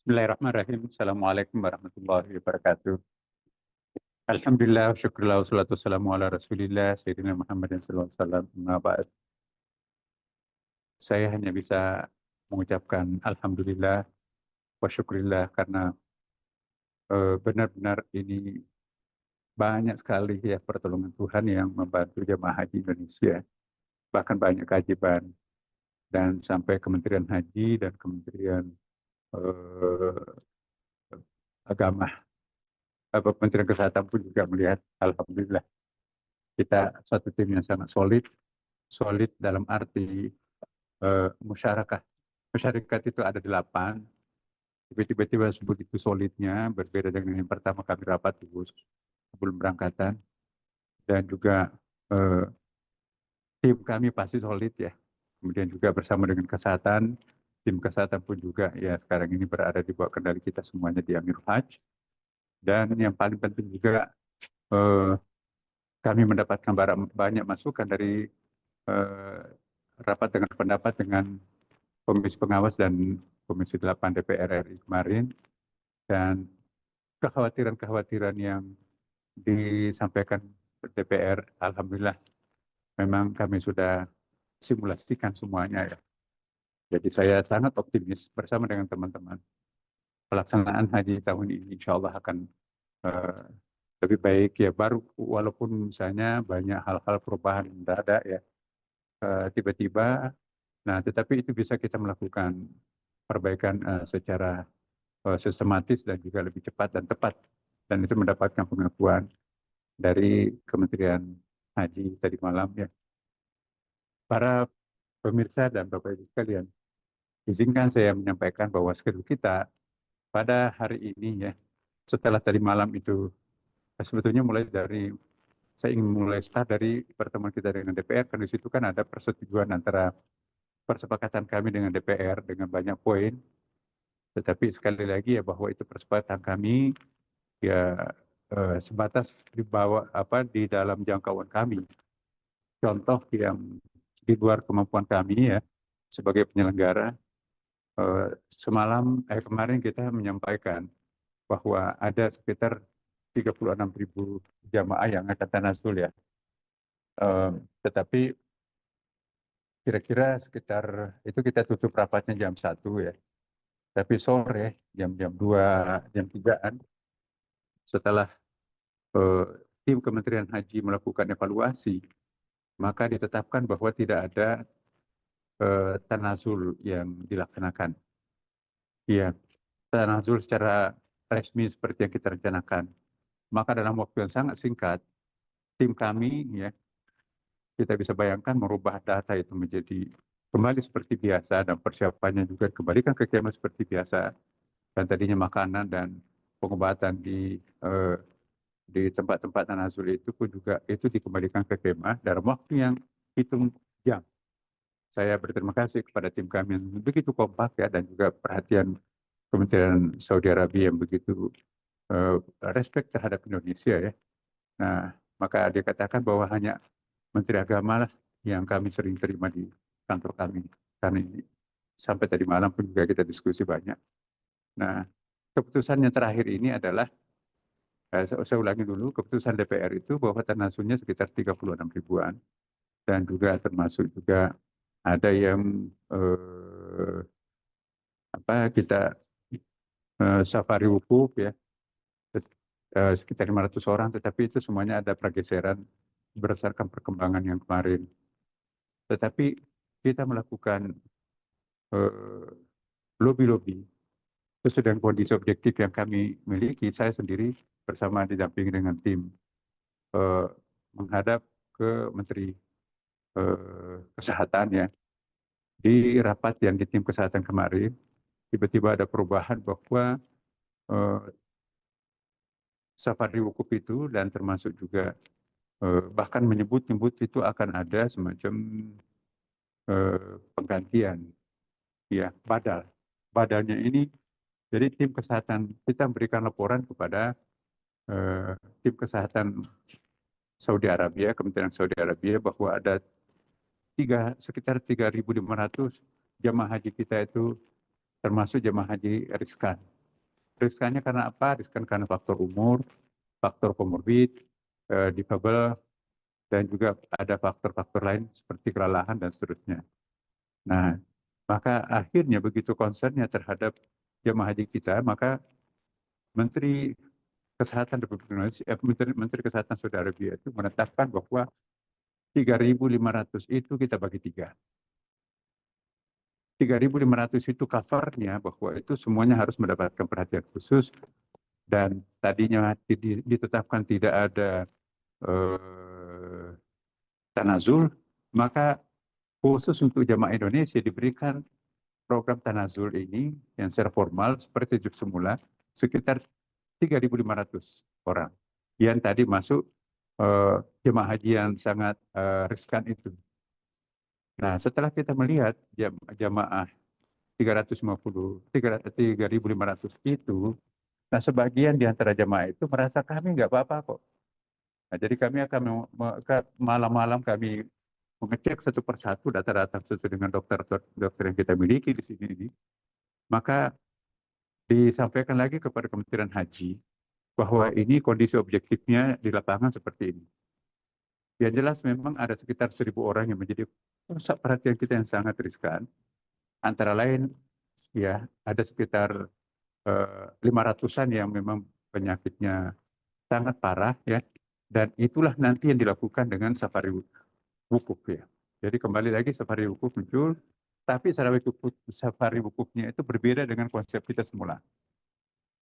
Bismillahirrahmanirrahim. Assalamualaikum warahmatullahi wabarakatuh. Alhamdulillah, syukurlah, wassalatu wassalamu ala rasulillah, Sayyidina Muhammadin sallallahu alaihi wasallam. Amma ba'd. Saya hanya bisa mengucapkan Alhamdulillah wa syukurillah karena benar-benar ini banyak sekali ya pertolongan Tuhan yang membantu jemaah haji Indonesia. Bahkan banyak keajaiban dan sampai Kementerian Haji dan Kementerian eh, Agama, Kementerian Kesehatan pun juga melihat Alhamdulillah kita satu tim yang sangat solid. Solid dalam arti masyarakat. Masyarakat itu ada 8. Tiba-tiba begitu solidnya, berbeda dengan yang pertama kami rapat sebelum berangkatan. Dan juga tim kami pasti solid ya. Kemudian juga bersama dengan kesehatan, tim kesehatan pun juga ya sekarang ini berada di bawah kendali kita semuanya di Amirul Hajj. Dan yang paling penting juga kami mendapatkan banyak masukan dari rapat dengan pendapat dengan Komisi Pengawas dan Komisi 8 DPR RI kemarin, dan kekhawatiran-kekhawatiran yang disampaikan DPR, Alhamdulillah memang kami sudah simulasikan semuanya ya. Jadi saya sangat optimis bersama dengan teman-teman. Pelaksanaan haji tahun ini insya Allah akan lebih baik ya, baru walaupun misalnya banyak hal-hal perubahan yang mendadak ya, tiba-tiba. Nah, tetapi itu bisa kita melakukan perbaikan secara sistematis dan juga lebih cepat dan tepat. Dan itu mendapatkan pengakuan dari Kementerian Haji tadi malam ya. Para pemirsa dan Bapak Ibu sekalian, izinkan saya menyampaikan bahwa schedule kita pada hari ini ya, setelah tadi malam itu sebetulnya saya ingin mulai start dari pertemuan kita dengan DPR, karena di situ kan ada persetujuan antara persepakatan kami dengan DPR dengan banyak poin. Tetapi sekali lagi ya bahwa itu persepakatan kami ya sebatas di dalam jangkauan kami. Contoh yang di luar kemampuan kami ya sebagai penyelenggara, kemarin kita menyampaikan bahwa ada sekitar 36.000 jamaah yang akan tanazul ya. Tetapi kira-kira sekitar itu kita tutup rapatnya jam 1 ya. Tapi sore jam 2, jam 3-an setelah tim Kementerian Haji melakukan evaluasi, maka ditetapkan bahwa tidak ada tanazul yang dilaksanakan. Ya, tanazul secara resmi seperti yang kita rencanakan. Maka dalam waktu yang sangat singkat, tim kami ya, kita bisa bayangkan merubah data itu menjadi kembali seperti biasa, dan persiapannya juga kembalikan ke kemah seperti biasa. Dan tadinya makanan dan pengobatan di tempat-tempat tanazul itu pun juga itu dikembalikan ke kemah dalam waktu yang hitung jam. Saya berterima kasih kepada tim kami yang begitu kompak ya, dan juga perhatian Kementerian Saudi Arabia yang begitu respect terhadap Indonesia ya. Nah, maka dia katakan bahwa hanya Menteri Agama lah yang kami sering terima di kantor kami. Karena ini sampai tadi malam pun juga kita diskusi banyak. Nah, keputusan yang terakhir ini adalah, saya ulangi dulu, keputusan DPR itu bahwa tanazulnya sekitar 36 ribuan. Dan juga termasuk juga ada yang kita safari wukuf ya, sekitar 500 orang, tetapi itu semuanya ada pergeseran berdasarkan perkembangan yang kemarin. Tetapi kita melakukan lobby-lobby sesuai dengan kondisi objektif yang kami miliki. Saya sendiri bersama didampingi dengan tim menghadap ke Menteri Kesehatan ya. Di rapat yang di tim kesehatan kemarin, tiba-tiba ada perubahan bahwa safari wukuf itu, dan termasuk juga bahkan menyebut-nyebut itu akan ada semacam penggantian ya, badalnya ini. Jadi tim kesehatan kita memberikan laporan kepada tim kesehatan Saudi Arabia, Kementerian Saudi Arabia, bahwa ada sekitar 3.500 jemaah haji kita itu termasuk jemaah haji riskan. Riskannya karena apa? Riskan karena faktor umur, faktor komorbid, difabel, dan juga ada faktor-faktor lain seperti kelelahan dan seterusnya. Nah, maka akhirnya begitu concernnya terhadap jemaah haji kita, maka Menteri Kesehatan Republik Indonesia, Menteri Kesehatan Saudi Arabia itu menetapkan bahwa 3.500 itu kita bagi tiga. 3.500 itu covernya bahwa itu semuanya harus mendapatkan perhatian khusus dan tadinya ditetapkan tidak ada tanazul, maka khusus untuk jamaah Indonesia diberikan program tanazul ini yang secara formal seperti semula sekitar 3.500 orang yang tadi masuk jemaah haji yang sangat riskan itu. Nah, setelah kita melihat jamaah 3.500 itu, nah sebagian di antara jamaah itu merasa kami nggak apa-apa kok. Nah, jadi kami akan malam-malam kami mengecek satu persatu data-data sesuai dengan dokter yang kita miliki di sini ini. Maka disampaikan lagi kepada Kementerian Haji bahwa ini kondisi objektifnya di lapangan seperti ini. Yang jelas memang ada sekitar 1.000 orang yang menjadi pusat perhatian kita yang sangat riskan. Antara lain ya ada sekitar 500-an yang memang penyakitnya sangat parah ya. Dan itulah nanti yang dilakukan dengan safari wukuf ya. Jadi kembali lagi safari wukuf muncul, tapi safari wukufnya itu berbeda dengan konsep kita semula.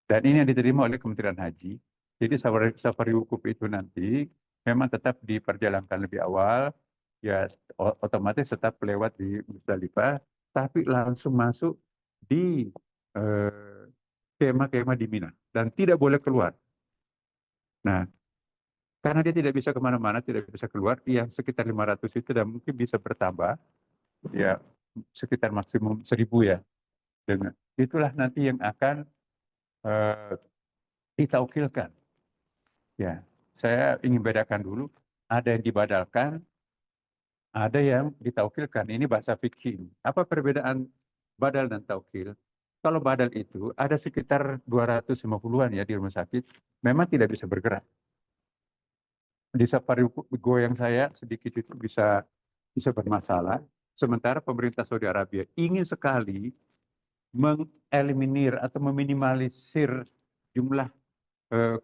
Dan ini yang diterima oleh Kementerian Haji. Jadi safari wukuf itu nanti memang tetap diperjalankan lebih awal, ya otomatis tetap lewat di Musdalifah, tapi langsung masuk di kemah-kemah di Mina dan tidak boleh keluar. Nah, karena dia tidak bisa kemana-mana, tidak bisa keluar, yang sekitar 500 itu dan mungkin bisa bertambah, ya sekitar maksimum 1.000 ya. Dengan itulah nanti yang akan ditaukilkan. Ya, saya ingin bedakan dulu, ada yang dibadalkan, ada yang ditaukilkan. Ini bahasa fikih. Apa perbedaan badal dan taukil? Kalau badal itu ada sekitar 250-an ya di rumah sakit, memang tidak bisa bergerak. Di safari goyang saya sedikit itu bisa bermasalah. Sementara pemerintah Saudi Arabia ingin sekali mengeliminir atau meminimalisir jumlah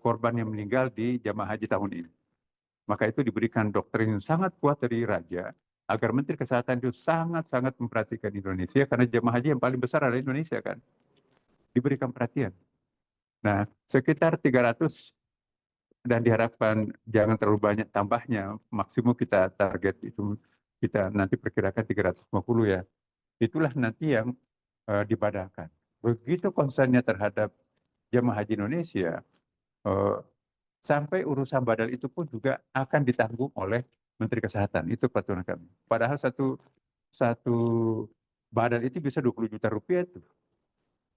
korban yang meninggal di jamaah haji tahun ini. Maka itu diberikan doktrin yang sangat kuat dari Raja agar Menteri Kesehatan itu sangat-sangat memperhatikan Indonesia karena jamaah haji yang paling besar adalah Indonesia kan. Diberikan perhatian. Nah, sekitar 300 dan diharapkan jangan terlalu banyak tambahnya, maksimum kita target itu kita nanti perkirakan 350 ya. Itulah nanti yang dibadalkan. Begitu concernnya terhadap jemaah haji Indonesia, sampai urusan badal itu pun juga akan ditanggung oleh Menteri Kesehatan. Itu peraturan kami. Padahal satu badal itu bisa 20 juta rupiah itu.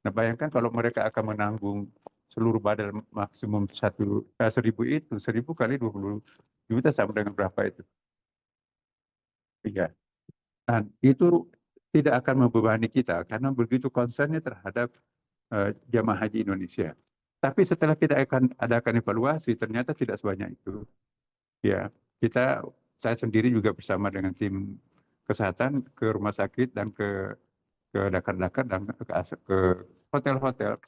Nah bayangkan kalau mereka akan menanggung seluruh badal maksimum 1.000 itu, 1.000 kali 20 juta sama dengan berapa itu? Iya. Dan itu tidak akan membebani kita karena begitu concernnya terhadap jamaah haji Indonesia. Tapi setelah kita akan adakan evaluasi, ternyata tidak sebanyak itu. Ya, saya sendiri juga bersama dengan tim kesehatan ke rumah sakit dan ke dakar-dakar dan ke hotel-hotel.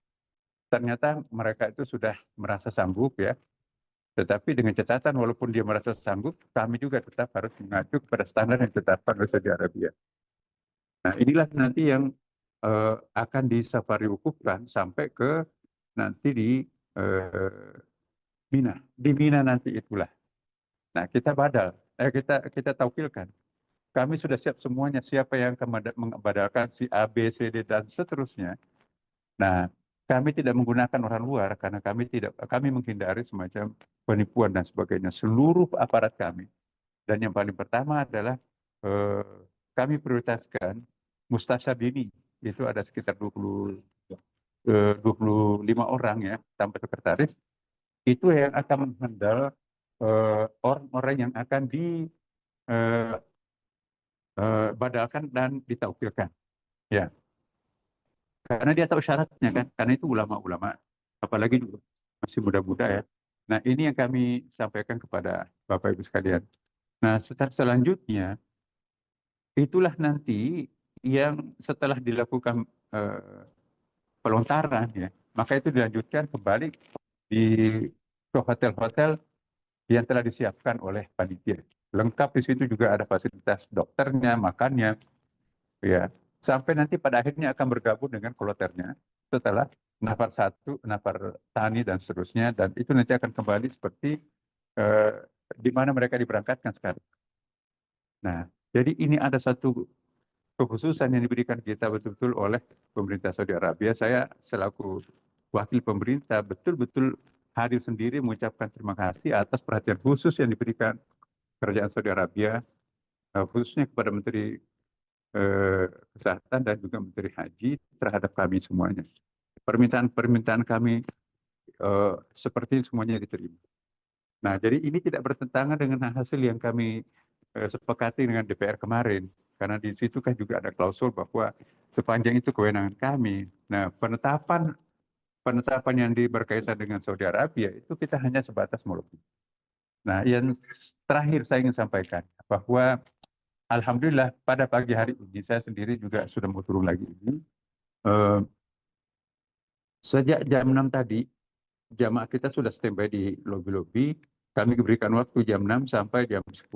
Ternyata mereka itu sudah merasa sanggup ya. Tetapi dengan catatan walaupun dia merasa sanggup, kami juga tetap harus mengacu kepada standar yang ditetapkan oleh Saudi Arabia. Nah, inilah nanti yang akan disafari wukufkan sampai ke nanti di Mina. Di Mina nanti itulah. Nah, kita taukilkan. Kami sudah siap semuanya, siapa yang akan membadalkan si A, B, C, D, dan seterusnya. Nah, kami tidak menggunakan orang luar karena kami menghindari semacam penipuan dan sebagainya. Seluruh aparat kami. Dan yang paling pertama adalah kami prioritaskan Mustashabini. Itu ada sekitar 25 orang ya, tanpa sekretaris. Itu yang akan menghandle orang-orang yang akan dibadalkan dan ditaukilkan. Ya, karena dia tahu syaratnya kan, karena itu ulama-ulama. apalagi juga masih muda-muda ya. Nah, ini yang kami sampaikan kepada Bapak Ibu sekalian. Nah, selanjutnya itulah nanti yang setelah dilakukan eh, pelontaran ya, maka itu dilanjutkan kembali di ke hotel-hotel yang telah disiapkan oleh panitia. Lengkap di situ juga ada fasilitas dokternya, makannya, ya. Sampai nanti pada akhirnya akan bergabung dengan kloternya setelah nafar 1, nafar tani dan seterusnya, dan itu nanti akan kembali seperti eh, di mana mereka diberangkatkan sekarang. Nah, jadi ini ada satu kekhususan yang diberikan kita betul-betul oleh pemerintah Saudi Arabia. Saya selaku wakil pemerintah betul-betul hadir sendiri mengucapkan terima kasih atas perhatian khusus yang diberikan kerajaan Saudi Arabia, khususnya kepada Menteri Kesehatan dan juga Menteri Haji terhadap kami semuanya. Permintaan-permintaan kami seperti semuanya diterima. Nah, jadi ini tidak bertentangan dengan hasil yang kami sepakati dengan DPR kemarin. Karena di situ kan juga ada klausul bahwa sepanjang itu kewenangan kami. Nah, penetapan yang berkaitan dengan Saudi Arabia itu kita hanya sebatas melobi. Nah, yang terakhir saya ingin sampaikan bahwa alhamdulillah pada pagi hari ini saya sendiri juga sudah mau turun lagi ini. Sejak jam 6 tadi, jamaah kita sudah standby di lobi-lobi. Kami diberikan waktu jam 6 sampai jam 10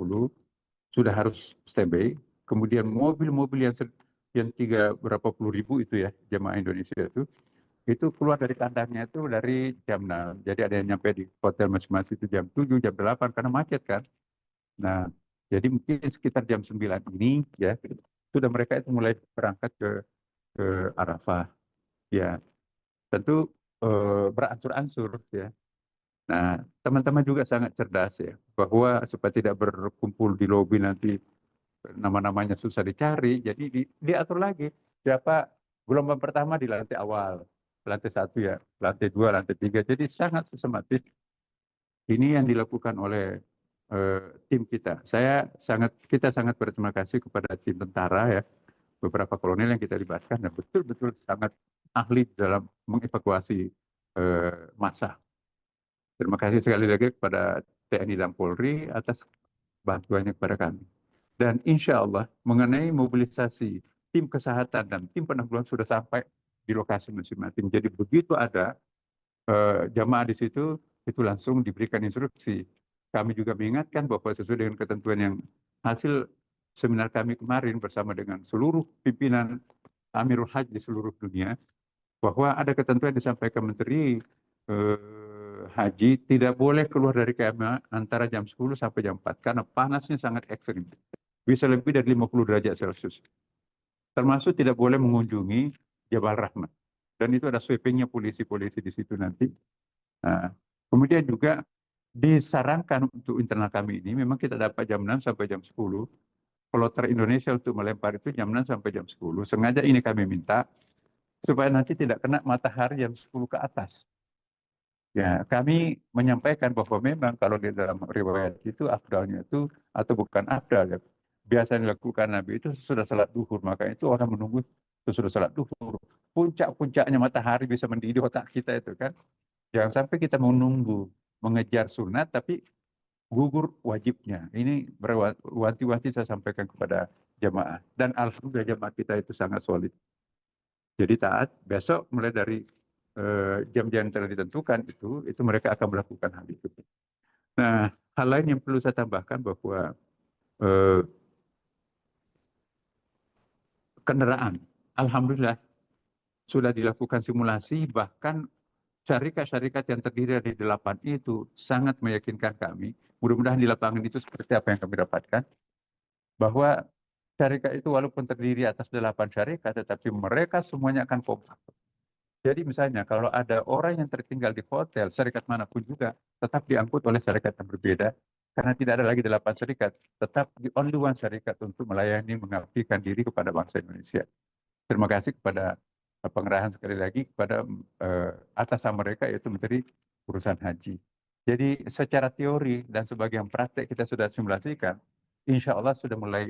sudah harus standby. Kemudian mobil-mobil yang berapa puluh ribu itu ya jamaah Indonesia itu keluar dari kandangnya itu dari jam 6. Jadi ada yang nyampe di hotel masing-masing itu jam 7, jam 8 karena macet kan. Nah, jadi mungkin sekitar jam 9 ini ya sudah mereka itu mulai berangkat ke Arafah. Ya, tentu beransur-ansur ya. Nah, teman-teman juga sangat cerdas ya bahwa supaya tidak berkumpul di lobi nanti nama-namanya susah dicari, jadi diatur lagi siapa gelombang pertama di lantai awal, lantai 1 ya, lantai 2, lantai 3. Jadi sangat sistematis. Ini yang dilakukan oleh tim kita. Kita sangat berterima kasih kepada tim tentara ya, beberapa kolonel yang kita libatkan dan betul-betul sangat ahli dalam mengevakuasi massa. Terima kasih sekali lagi kepada TNI dan Polri atas bantuannya kepada kami. Dan insya Allah mengenai mobilisasi tim kesehatan dan tim penanggulangan sudah sampai di lokasi masing-masing. Jadi begitu ada jamaah di situ, itu langsung diberikan instruksi. Kami juga mengingatkan bahwa sesuai dengan ketentuan yang hasil seminar kami kemarin bersama dengan seluruh pimpinan Amirul Hajj di seluruh dunia, bahwa ada ketentuan yang disampaikan Menteri Haji tidak boleh keluar dari kemah antara jam 10 sampai jam 4 karena panasnya sangat ekstrim. Bisa lebih dari 50 derajat Celcius. Termasuk tidak boleh mengunjungi Jabal Rahmah. Dan itu ada sweepingnya polisi-polisi di situ nanti. Nah, kemudian juga disarankan untuk internal kami ini, memang kita dapat jam 6 sampai jam 10. Kloter Indonesia untuk melempar itu jam 6 sampai jam 10. Sengaja ini kami minta supaya nanti tidak kena matahari jam 10 ke atas. Ya, kami menyampaikan bahwa memang kalau di dalam riwayat itu afdalnya itu atau bukan afdal ya. Biasa dilakukan Nabi itu sudah salat duhur, maka itu orang menunggu sesudah salat duhur. Puncak-puncaknya matahari bisa mendidih otak kita itu kan. Jangan sampai kita menunggu mengejar sunat tapi gugur wajibnya. Ini berwanti-wanti saya sampaikan kepada jamaah. Dan alhamdulillah jamaah kita itu sangat solid. Jadi taat, besok mulai dari jam-jam yang telah ditentukan itu mereka akan melakukan hal itu. Nah, hal lain yang perlu saya tambahkan bahwa kendaraan, alhamdulillah sudah dilakukan simulasi, bahkan syarikat-syarikat yang terdiri dari 8 itu sangat meyakinkan kami. Mudah-mudahan di lapangan itu seperti apa yang kami dapatkan, bahwa syarikat itu walaupun terdiri atas 8 syarikat, tetapi mereka semuanya akan kompak. Jadi misalnya kalau ada orang yang tertinggal di hotel, syarikat manapun juga tetap diangkut oleh syarikat yang berbeda. Karena tidak ada lagi 8 syarikat, tetap the only one syarikat untuk melayani, mengabdikan diri kepada bangsa Indonesia. Terima kasih kepada pengerahan sekali lagi kepada atasan mereka yaitu Menteri Urusan Haji. Jadi secara teori dan sebagian praktek kita sudah simulasikan, insya Allah sudah mulai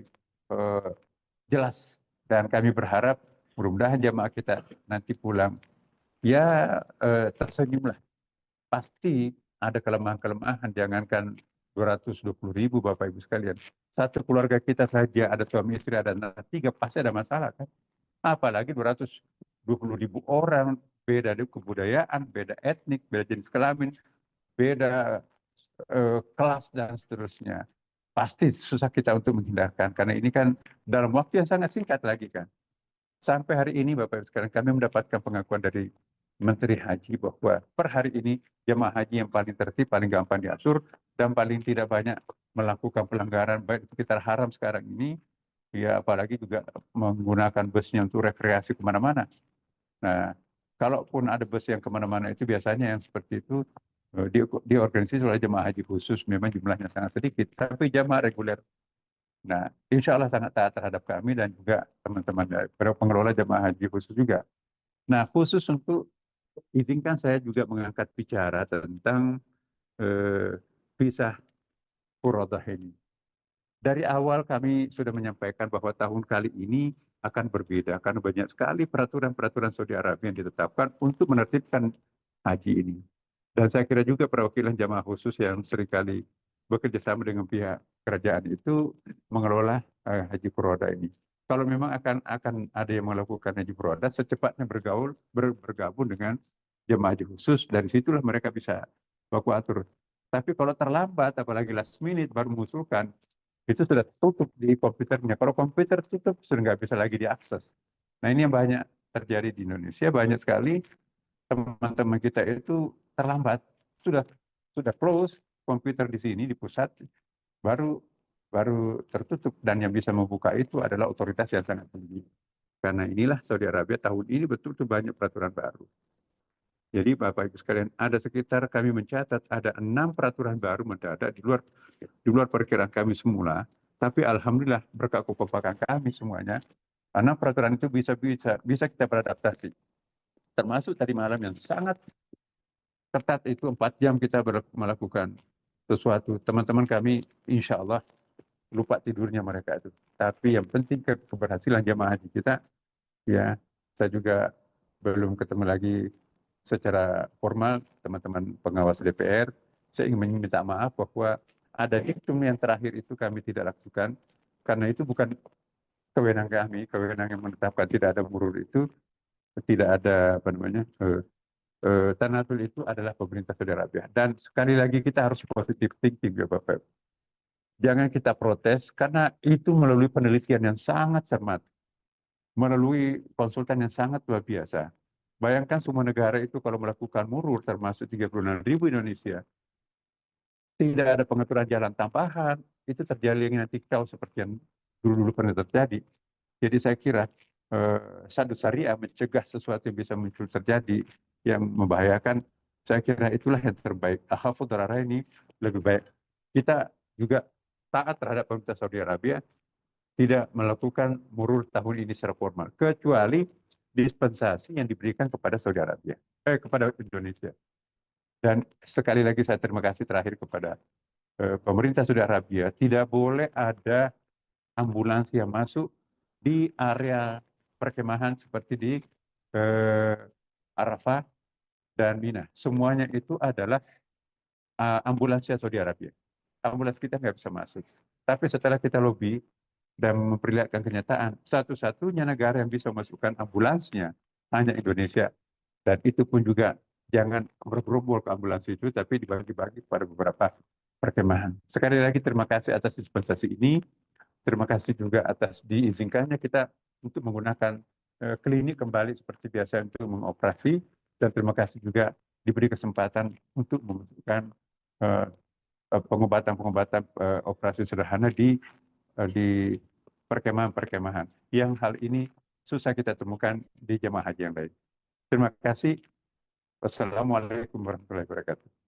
jelas. Dan kami berharap mudah-mudahan jamaah kita nanti pulang ya tersenyumlah. Pasti ada kelemahan-kelemahan, jangankan 220.000 Bapak Ibu sekalian. Satu keluarga kita saja, ada suami istri, ada anak tiga, pasti ada masalah kan. Apalagi 220.000 orang, beda kebudayaan, beda etnik, beda jenis kelamin, beda kelas dan seterusnya. Pasti susah kita untuk menghindarkan, karena ini kan dalam waktu yang sangat singkat lagi kan. Sampai hari ini Bapak Ibu sekalian, kami mendapatkan pengakuan dari Menteri Haji bahwa per hari ini jemaah haji yang paling tertib, paling gampang diatur, dan paling tidak banyak melakukan pelanggaran baik di sekitar haram sekarang ini, ya apalagi juga menggunakan busnya untuk rekreasi kemana-mana. Nah, kalaupun ada bus yang kemana-mana itu biasanya yang seperti itu diorganisasi oleh jemaah haji khusus, memang jumlahnya sangat sedikit, tapi jemaah reguler. Nah, insya Allah sangat taat terhadap kami dan juga teman-teman pengelola jemaah haji khusus juga. Nah, khusus untuk izinkan saya juga mengangkat bicara tentang visa furodah ini. Dari awal kami sudah menyampaikan bahwa tahun kali ini akan berbeda karena banyak sekali peraturan-peraturan Saudi Arabia yang ditetapkan untuk menertibkan haji ini. Dan saya kira juga perwakilan jamaah khusus yang seringkali bekerja sama dengan pihak kerajaan itu mengelola haji furodah ini. Kalau memang akan ada yang melakukan haji furodah, secepatnya bergabung dengan jemaah haji khusus, dari situlah mereka bisa baku atur. Tapi kalau terlambat, apalagi last minute baru mengusulkan, itu sudah tutup di komputernya. Kalau komputer tutup, sudah nggak bisa lagi diakses. Nah ini yang banyak terjadi di Indonesia, banyak sekali teman-teman kita itu terlambat, sudah close komputer di sini di pusat, baru baru tertutup, dan yang bisa membuka itu adalah otoritas yang sangat tinggi. Karena inilah Saudi Arabia tahun ini betul-betul banyak peraturan baru. Jadi Bapak Ibu sekalian, ada sekitar, kami mencatat ada 6 peraturan baru mendadak di luar perkiraan kami semula. Tapi alhamdulillah berkat kekompakan kami semuanya, 6 peraturan itu bisa kita beradaptasi. Termasuk tadi malam yang sangat ketat itu 4 jam kita melakukan sesuatu. Teman-teman kami insya Allah lupa tidurnya mereka itu. Tapi yang penting keberhasilan jemaah haji kita, ya saya juga belum ketemu lagi secara formal teman-teman pengawas DPR. Saya ingin meminta maaf bahwa ada diktum yang terakhir itu kami tidak lakukan, karena itu bukan kewenangan kami, kewenangan yang menetapkan tidak ada murur itu, tidak ada apa namanya, Tanatul itu adalah pemerintah Saudi Arabia. Dan sekali lagi kita harus positive thinking ya Bapak. Jangan kita protes karena itu melalui penelitian yang sangat cermat, melalui konsultan yang sangat luar biasa. Bayangkan semua negara itu kalau melakukan murur, termasuk 36.000 Indonesia, tidak ada pengaturan jalan tambahan, itu terjadi nanti kau seperti yang dulu-dulu pernah terjadi. Jadi saya kira sadut syariah mencegah sesuatu yang bisa muncul terjadi yang membahayakan. Saya kira itulah yang terbaik. Akhafud dararah ini lebih baik. Kita juga taat terhadap pemerintah Saudi Arabia, tidak melakukan murur tahun ini secara formal, kecuali dispensasi yang diberikan kepada Saudi Arabia, kepada Indonesia. Dan sekali lagi saya terima kasih terakhir kepada pemerintah Saudi Arabia, tidak boleh ada ambulans yang masuk di area perkemahan seperti di Arafah dan Mina. Semuanya itu adalah ambulansnya Saudi Arabia. Ambulans kita nggak bisa masuk. Tapi setelah kita lobby dan memperlihatkan kenyataan, satu-satunya negara yang bisa memasukkan ambulansnya hanya Indonesia. Dan itu pun juga jangan bergerombol ke ambulans itu, tapi dibagi-bagi kepada beberapa perkemahan. Sekali lagi terima kasih atas dispensasi ini. Terima kasih juga atas diizinkannya kita untuk menggunakan klinik kembali seperti biasa untuk mengoperasi, dan terima kasih juga diberi kesempatan untuk membutuhkan pengobatan-pengobatan operasi sederhana di perkemahan-perkemahan. Yang hal ini susah kita temukan di jemaah haji yang lain. Terima kasih. Wassalamualaikum warahmatullahi wabarakatuh.